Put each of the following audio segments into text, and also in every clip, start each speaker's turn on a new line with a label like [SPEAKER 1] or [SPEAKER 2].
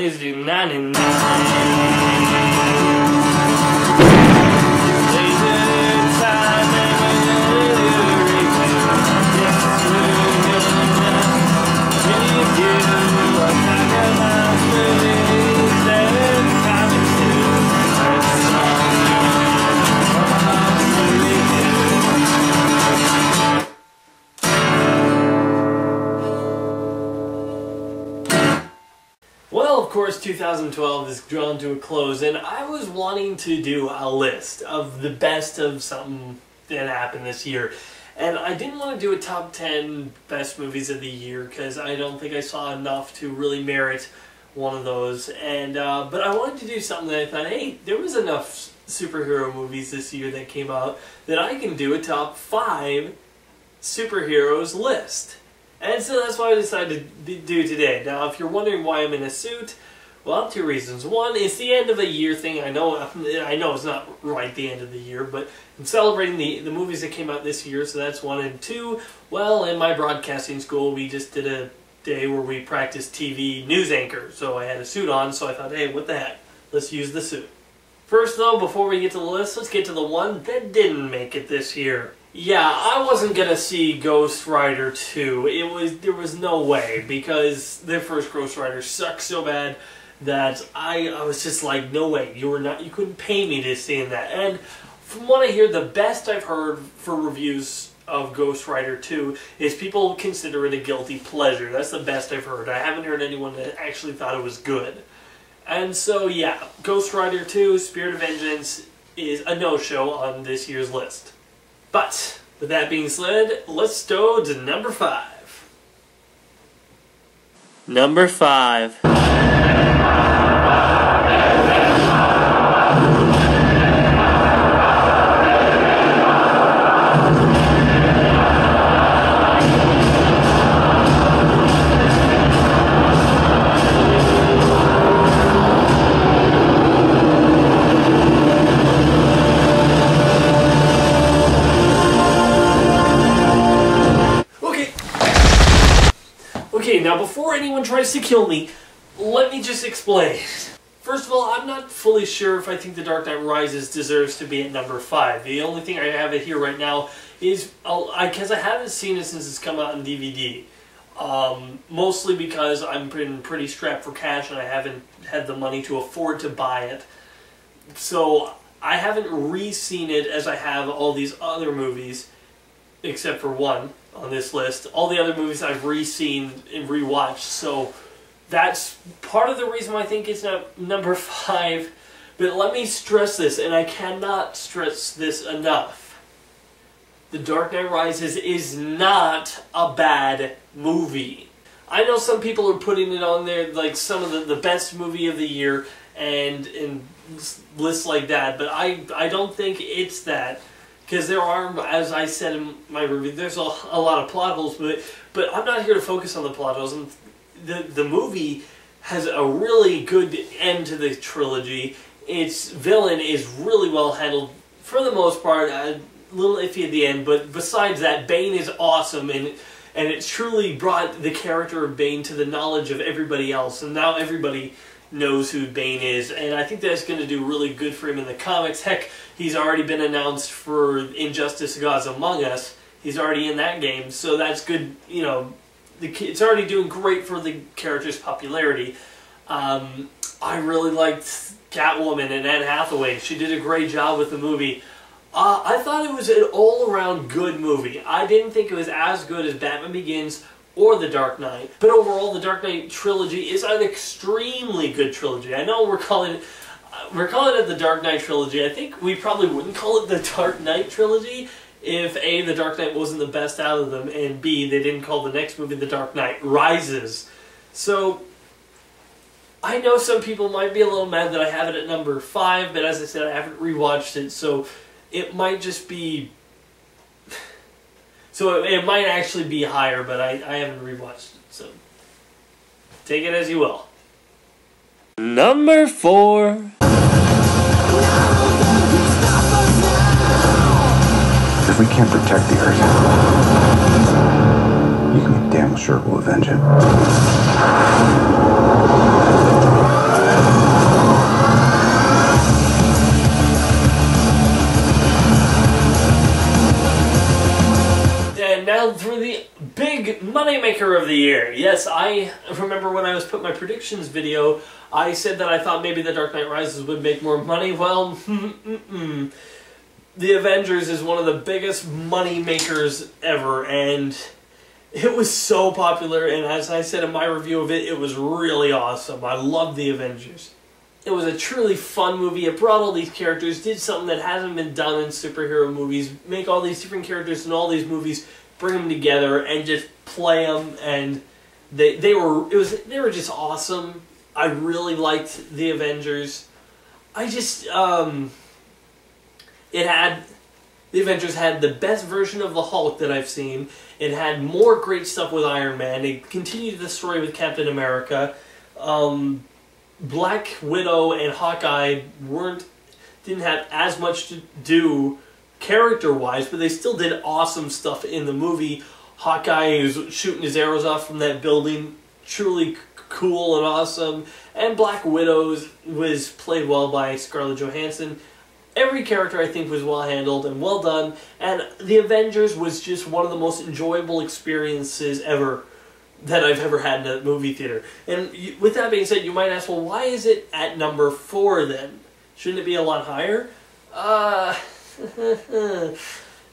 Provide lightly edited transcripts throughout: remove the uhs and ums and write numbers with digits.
[SPEAKER 1] always do 99. Well, of course, 2012 is drawn to a close, and I was wanting to do a list of the best of something that happened this year. And I didn't want to do a top 10 best movies of the year, because I don't think I saw enough to really merit one of those. And but I wanted to do something that I thought, hey, there was enough superhero movies this year that came out that I can do a top 5 superheroes list. And so that's why I decided to do today. Now, if you're wondering why I'm in a suit, well, 2 reasons. One, it's the end of a year thing. I know it's not right the end of the year, but I'm celebrating the movies that came out this year, so that's 1. And 2, well, in my broadcasting school, we just did a day where we practiced TV news anchor. So I had a suit on, so I thought, hey, what the heck? Let's use the suit. First, though, before we get to the list, let's get to the one that didn't make it this year. Yeah, I wasn't gonna see Ghost Rider 2. There was no way, because their first Ghost Rider sucked so bad that I was just like, no way, you couldn't pay me to see that. And from what I hear, the best I've heard for reviews of Ghost Rider 2 is people consider it a guilty pleasure. That's the best I've heard. I haven't heard anyone that actually thought it was good. And so yeah, Ghost Rider 2, Spirit of Vengeance is a no-show on this year's list. But, with that being said, let's go to number 5. Number 5. Okay, now before anyone tries to kill me, let me just explain. First of all, I'm not fully sure if I think The Dark Knight Rises deserves to be at number 5. The only thing I have it here right now is, because I haven't seen it since it's come out on DVD. Mostly because I'm pretty strapped for cash and I haven't had the money to afford to buy it. So I haven't re-seen it as I have all these other movies, except for one on this list. All the other movies I've re-seen and re-watched, so that's part of the reason why I think it's not number 5. But let me stress this, and I cannot stress this enough. The Dark Knight Rises is not a bad movie. I know some people are putting it on there like some of the best movie of the year and lists like that, but I don't think it's that. Because there are, as I said in my review, there's a lot of plot holes, but I'm not here to focus on the plot holes. And the movie has a really good end to the trilogy. Its villain is really well handled for the most part. A little iffy at the end, but besides that, Bane is awesome, and it truly brought the character of Bane to the knowledge of everybody else. And now everybody knows who Bane is, and I think that's going to do really good for him in the comics. Heck, he's already been announced for Injustice Gods Among Us. He's already in that game, so that's good. You know, it's already doing great for the character's popularity. I really liked Catwoman and Anne Hathaway. She did a great job with the movie. I thought it was an all-around good movie. I didn't think it was as good as Batman Begins or The Dark Knight. But overall, The Dark Knight trilogy is an extremely good trilogy. I know we're calling it the Dark Knight trilogy. I think we probably wouldn't call it the Dark Knight trilogy if A, The Dark Knight wasn't the best out of them, and B, they didn't call the next movie The Dark Knight Rises. So, I know some people might be a little mad that I have it at number 5, but as I said, I haven't rewatched it, so it might just be... So it might actually be higher, but I haven't rewatched it, so take it as you will. Number 4.
[SPEAKER 2] If we can't protect the Earth, you can be damn sure we'll avenge it.
[SPEAKER 1] big moneymaker of the year. Yes, I remember when I was putting my predictions video, I said that I thought maybe The Dark Knight Rises would make more money. Well, The Avengers is one of the biggest money makers ever, and it was so popular, and as I said in my review of it, it was really awesome. I loved The Avengers. It was a truly fun movie. It brought all these characters, did something that hasn't been done in superhero movies, make all these different characters in all these movies, bring them together, and just play them, and they were just awesome. I really liked The Avengers. The Avengers had the best version of the Hulk that I've seen. It had more great stuff with Iron Man. It continued the story with Captain America. Black Widow and Hawkeye didn't have as much to do character-wise, but they still did awesome stuff in the movie. Hawkeye was shooting his arrows off from that building, truly cool and awesome. And Black Widow was played well by Scarlett Johansson. Every character, I think, was well handled and well done, and The Avengers was just one of the most enjoyable experiences ever that I've ever had in a movie theater. And with that being said, you might ask, well, why is it at number 4 then? Shouldn't it be a lot higher?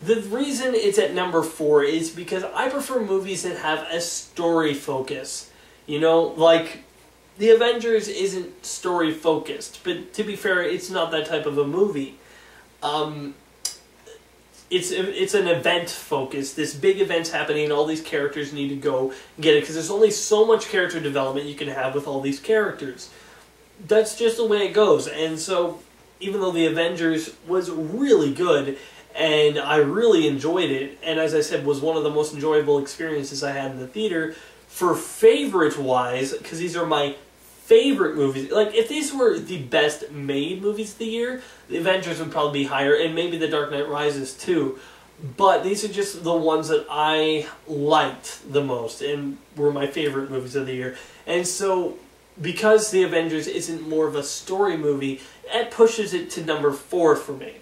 [SPEAKER 1] The reason it's at number 4 is because I prefer movies that have a story focus. You know, like The Avengers isn't story focused, but to be fair, it's not that type of a movie. It's an event focus. This big event's happening, all these characters need to go get it, because there's only so much character development you can have with all these characters. That's just the way it goes. And so, even though The Avengers was really good, and I really enjoyed it, and as I said, was one of the most enjoyable experiences I had in the theater, for favorite-wise, because these are my favorite movies, like, if these were the best made movies of the year, The Avengers would probably be higher, and maybe The Dark Knight Rises too. But these are just the ones that I liked the most, and were my favorite movies of the year. And so, because The Avengers isn't more of a story movie, it pushes it to number 4 for me.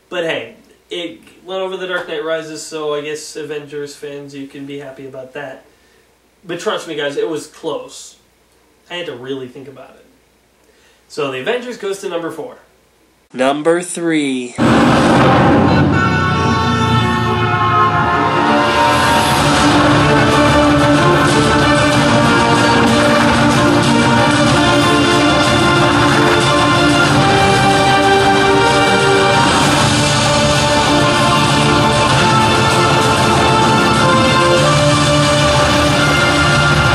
[SPEAKER 1] But hey, it went over The Dark Knight Rises, so I guess Avengers fans, you can be happy about that. But trust me guys, it was close. I had to really think about it. So The Avengers goes to number 4. Number 3.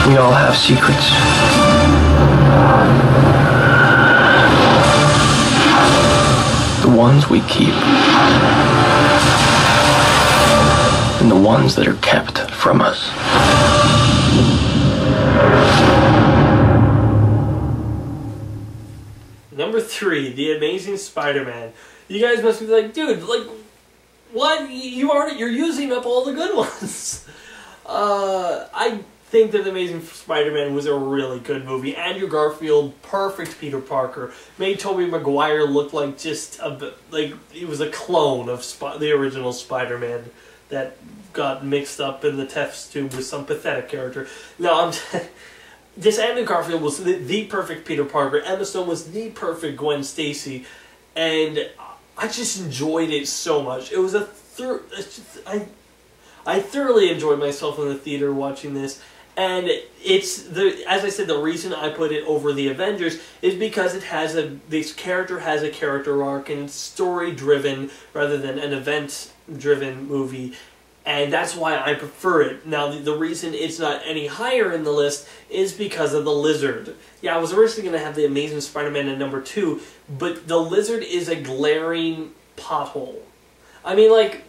[SPEAKER 2] We all have secrets. The ones we keep. And the ones that are kept from us.
[SPEAKER 1] Number 3, The Amazing Spider-Man. You guys must be like, dude, like, what? You're using up all the good ones. I think that The Amazing Spider-Man was a really good movie. Andrew Garfield, perfect Peter Parker, made Tobey Maguire look like just like he was a clone of the original Spider-Man that got mixed up in the test tube with some pathetic character. No, this Andrew Garfield was the perfect Peter Parker. Emma Stone was the perfect Gwen Stacy, and I just enjoyed it so much. It was I thoroughly enjoyed myself in the theater watching this. And as I said, the reason I put it over The Avengers is because this character has a character arc, and it's story-driven rather than an event-driven movie. And that's why I prefer it. Now, the reason it's not any higher in the list is because of the Lizard. Yeah, I was originally going to have The Amazing Spider-Man at number 2, but the Lizard is a glaring pothole. I mean, like,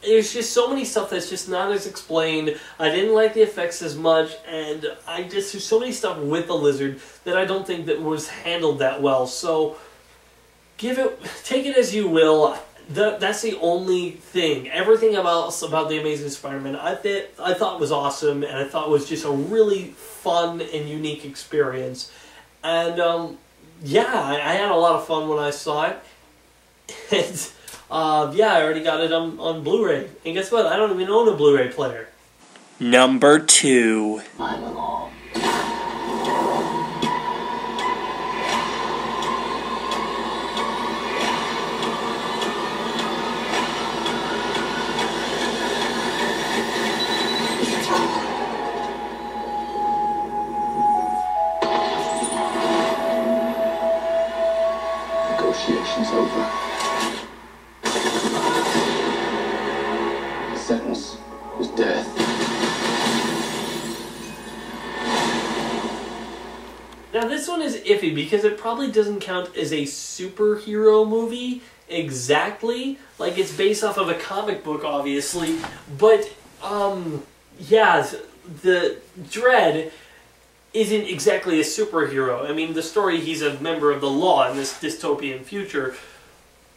[SPEAKER 1] there's just so many stuff that's just not as explained. I didn't like the effects as much, and there's so many stuff with the Lizard that I don't think that was handled that well. So, take it as you will. That's the only thing. Everything about The Amazing Spider-Man I thought was awesome, and I thought was just a really fun and unique experience. And yeah, I had a lot of fun when I saw it. And yeah, I already got it on Blu-ray. And guess what? I don't even own a Blu-ray player. Number 2.
[SPEAKER 2] I'm alone. Negotiations over. The sentence was death.
[SPEAKER 1] Now this one is iffy because it probably doesn't count as a superhero movie exactly. Like, it's based off of a comic book, obviously. But, yeah, the Dredd isn't exactly a superhero. I mean, the story, he's a member of the law in this dystopian future.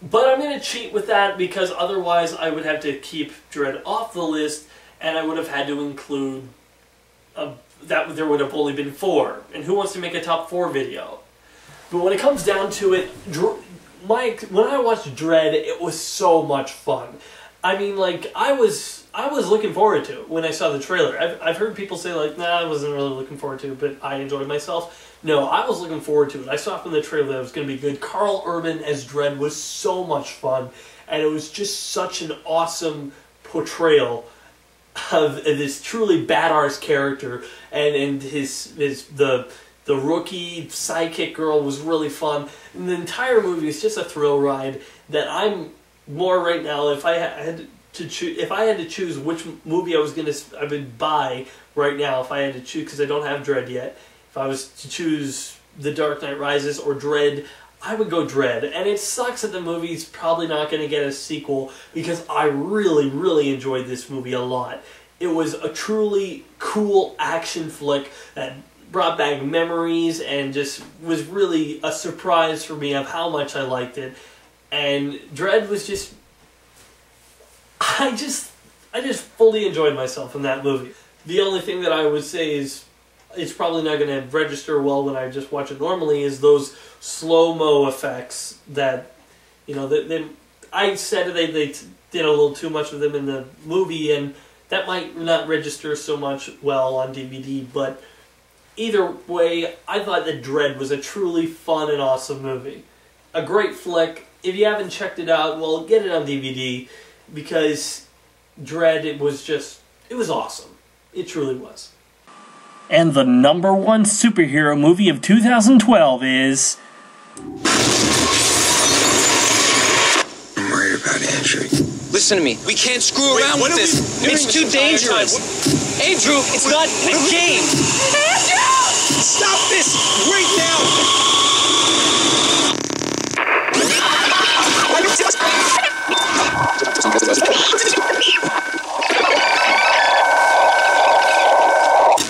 [SPEAKER 1] But I'm going to cheat with that because otherwise I would have to keep Dredd off the list, and I would have had to include that there would have only been 4. And who wants to make a top 4 video? But when it comes down to it, when I watched Dredd, it was so much fun. I mean, like, I was looking forward to it when I saw the trailer. I've heard people say, like, nah, I wasn't really looking forward to it, but I enjoyed myself. No, I was looking forward to it. I saw from the trailer that it was going to be good. Carl Urban as Dredd was so much fun, and it was just such an awesome portrayal of this truly badass character, and the rookie sidekick girl was really fun. And the entire movie is just a thrill ride that I'm more right now. If I had to choose which movie I would buy right now, if I had to choose, because I don't have Dredd yet, if I was to choose The Dark Knight Rises or Dredd, I would go Dredd. And it sucks that the movie's probably not going to get a sequel because I really, really enjoyed this movie a lot. It was a truly cool action flick that brought back memories and just was really a surprise for me of how much I liked it. And Dredd was just... I just fully enjoyed myself in that movie. The only thing that I would say is it's probably not going to register well when I just watch it normally is those slow-mo effects that, you know, I said they did a little too much of them in the movie, and that might not register so much well on DVD, but either way, I thought that Dredd was a truly fun and awesome movie. A great flick. If you haven't checked it out, well, get it on DVD, because Dredd, it was awesome. It truly was. And the number 1 superhero movie of 2012 is...
[SPEAKER 3] I'm worried about Andrew.
[SPEAKER 4] Listen to me. We can't screw around with this. It's too dangerous. Andrew, it's not a game. Andrew! Stop this right now!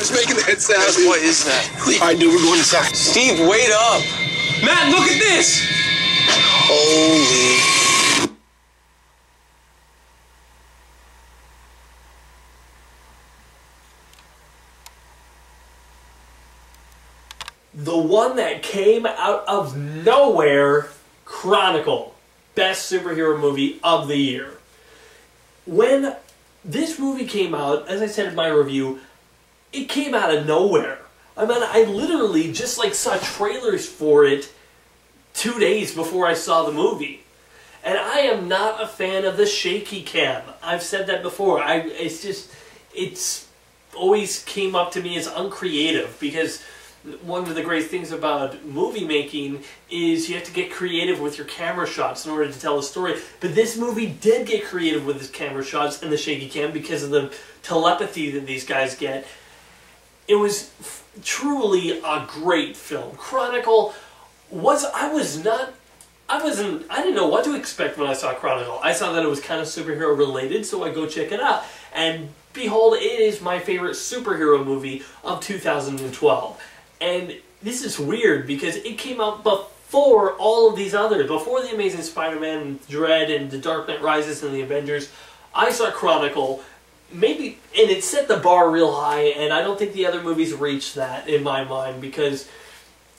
[SPEAKER 3] It's making that sound.
[SPEAKER 4] What is that?
[SPEAKER 3] All right, dude, we're going inside.
[SPEAKER 4] Steve, wait up. Matt, look at this. Holy...
[SPEAKER 1] The one that came out of nowhere, Chronicle. Best superhero movie of the year. When this movie came out, as I said in my review, it came out of nowhere. I mean, I literally just saw trailers for it 2 days before I saw the movie. And I am not a fan of the shaky cam. I've said that before. It's always came up to me as uncreative, because one of the great things about movie making is you have to get creative with your camera shots in order to tell a story. But this movie did get creative with its camera shots and the shaky cam because of the telepathy that these guys get. It was truly a great film. Chronicle was... I didn't know what to expect when I saw Chronicle. I saw that it was kind of superhero related, so I go check it out. And behold, it is my favorite superhero movie of 2012. And this is weird because it came out before all of these others. Before The Amazing Spiderman, and Dredd, and The Dark Knight Rises, and The Avengers. I saw Chronicle, and it set the bar real high, and I don't think the other movies reached that in my mind, because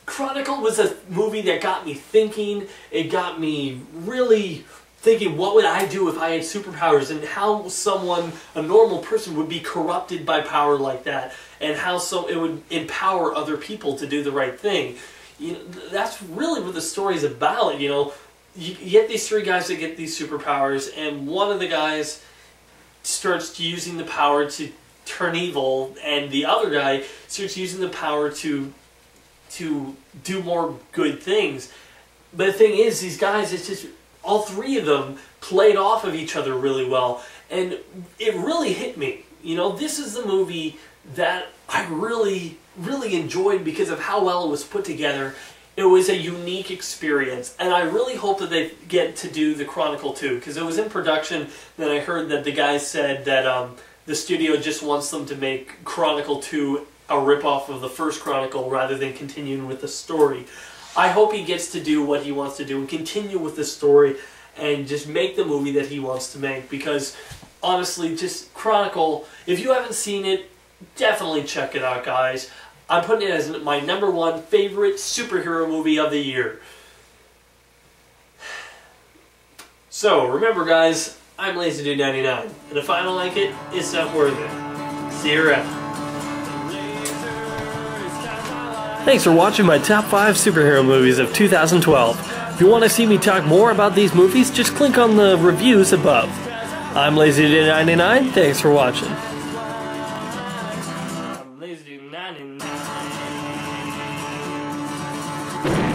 [SPEAKER 1] Chronicle was a movie that got me thinking. It got me really thinking, what would I do if I had superpowers, and how someone, a normal person, would be corrupted by power like that, and how it would empower other people to do the right thing. You know, that's really what the story's about. You know, you get these three guys that get these superpowers, and one of the guys starts using the power to turn evil, and the other guy starts using the power to do more good things. But the thing is, these guys, it's just, all three of them played off of each other really well, and it really hit me. You know, this is the movie that I really, really enjoyed because of how well it was put together. It was a unique experience, and I really hope that they get to do the Chronicle 2, because it was in production. Then I heard that the guy said that the studio just wants them to make Chronicle 2 a ripoff of the first Chronicle rather than continuing with the story. I hope he gets to do what he wants to do and continue with the story and just make the movie that he wants to make, because honestly, just Chronicle, if you haven't seen it, definitely check it out, guys. I'm putting it as my #1 favorite superhero movie of the year. So, remember guys, I'm LazyDude99, and if I don't like it, it's not worth it. See you around. Thanks for watching my top 5 superhero movies of 2012. If you want to see me talk more about these movies, just click on the reviews above. I'm LazyDude99, thanks for watching. I'm LazyDude99.